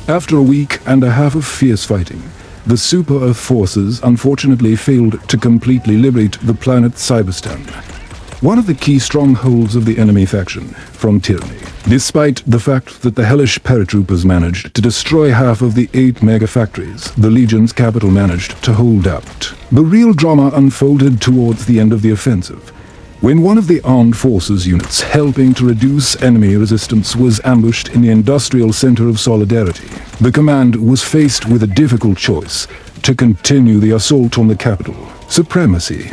After a week and a half of fierce fighting, the Super Earth forces unfortunately failed to completely liberate the planet Cyberstan, one of the key strongholds of the enemy faction, from tyranny. Despite the fact that the hellish paratroopers managed to destroy half of the 8 mega factories, the Legion's capital managed to hold out. The real drama unfolded towards the end of the offensive, when one of the armed forces units helping to reduce enemy resistance was ambushed in the industrial center of Solidarity. The command was faced with a difficult choice to continue the assault on the capital, Supremacy,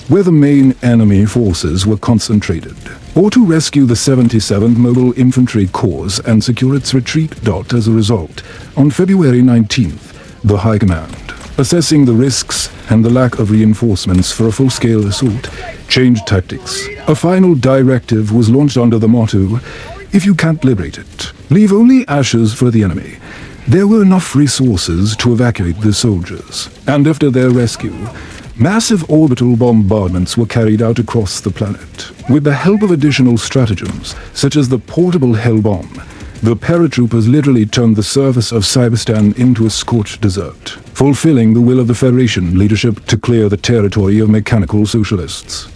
where the main enemy forces were concentrated, or to rescue the 77th Mobile Infantry Corps and secure its retreat. As a result, on February 19th, the High Command, assessing the risks and the lack of reinforcements for a full-scale assault, changed tactics. A final directive was launched under the motto, "If you can't liberate it, leave only ashes for the enemy." There were enough resources to evacuate the soldiers, and after their rescue, massive orbital bombardments were carried out across the planet. With the help of additional stratagems, such as the portable Hell Bomb, the paratroopers literally turned the surface of Cyberstan into a scorched desert, fulfilling the will of the Federation leadership to clear the territory of mechanical socialists.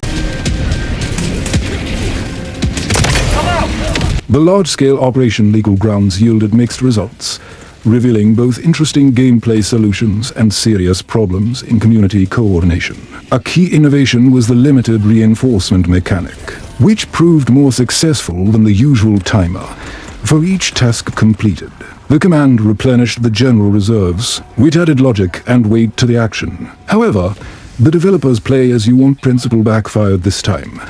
The large-scale Operation Legal Grounds yielded mixed results, revealing both interesting gameplay solutions and serious problems in community coordination. A key innovation was the limited reinforcement mechanic, which proved more successful than the usual timer for each task completed. The command replenished the general reserves, which added logic and weight to the action. However, the developers' play-as-you-want principle backfired this time.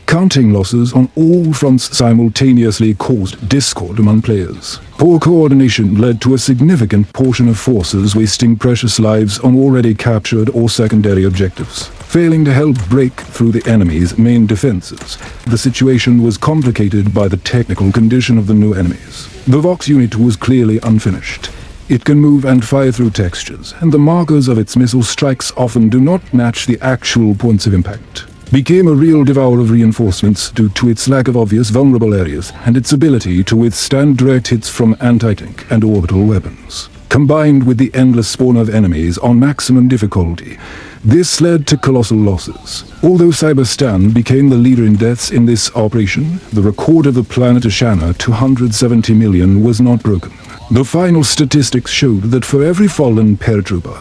Counting losses on all fronts simultaneously caused discord among players. Poor coordination led to a significant portion of forces wasting precious lives on already captured or secondary objectives, failing to help break through the enemy's main defenses. The situation was complicated by the technical condition of the new enemies. The Vox unit was clearly unfinished. It can move and fire through textures, and the markers of its missile strikes often do not match the actual points of impact. Became a real devourer of reinforcements due to its lack of obvious vulnerable areas and its ability to withstand direct hits from anti-tank and orbital weapons. Combined with the endless spawn of enemies on maximum difficulty, this led to colossal losses. Although Cyberstan became the leader in deaths in this operation, the record of the planet Ashana, 270 million, was not broken. The final statistics showed that for every fallen paratrooper,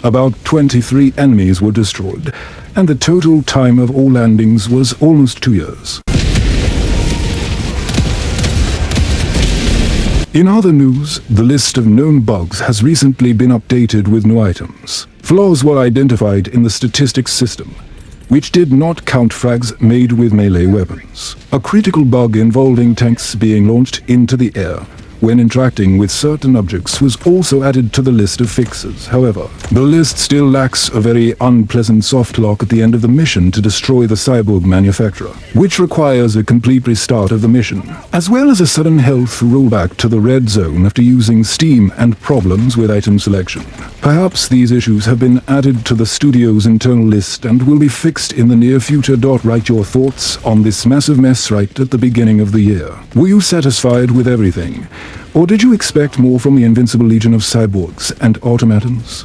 about 23 enemies were destroyed, and the total time of all landings was almost 2 years. In other news, the list of known bugs has recently been updated with new items. Flaws were identified in the statistics system, which did not count frags made with melee weapons. A critical bug involving tanks being launched into the air when interacting with certain objects was also added to the list of fixes. However, the list still lacks a very unpleasant soft lock at the end of the mission to destroy the cyborg manufacturer, which requires a complete restart of the mission, as well as a sudden health rollback to the red zone after using Steam and problems with item selection. Perhaps these issues have been added to the studio's internal list and will be fixed in the near future. Write your thoughts on this massive mess right at the beginning of the year. Were you satisfied with everything? Or did you expect more from the invincible legion of cyborgs and automatons?